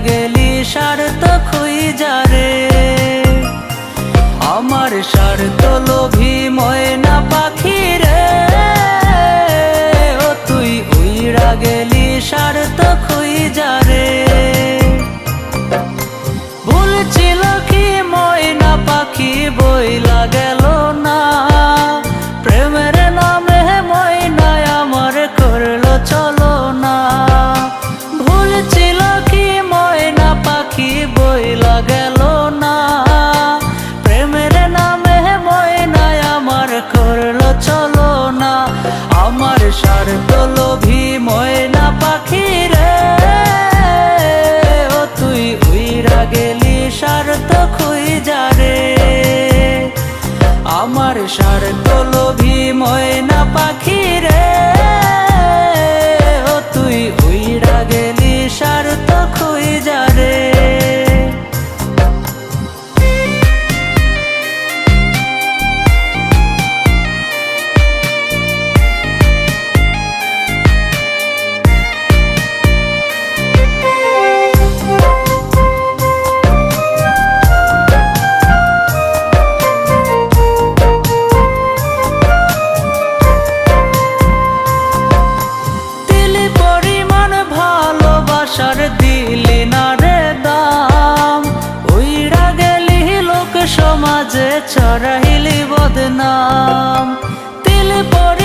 গেলি স্বার্থ খুইজা রে। আমার স্বার্থ লোভী ময়না পাখি রে, ও তুই উইরা গেলি স্বার্থ খুইজা রে। ভুল ছিল কি ময়না পাখি বইলা গেল না, প্রেমের নামে ময়নায় আমার করলো চলো না। ভুল ছিল কি ময়না পাখি বইলা গেল না, প্রেমের নামে ময়নায় আমার করলো চলো না। আমার স্বার্থ লোভী ময়না পাখি রে, ও তুই উইরা গেলি স্বার্থ খুইজা রে। আমার স্বার্থ লোভী ময়না পাখি রে, ও তুই উইরা গেলি স্বার্থ খুইজা রে। ভালোবাসার দিলি না রে দাম, উইরা গেলি লোক সমাজে চড়াইলি বদনাম। তিল পরি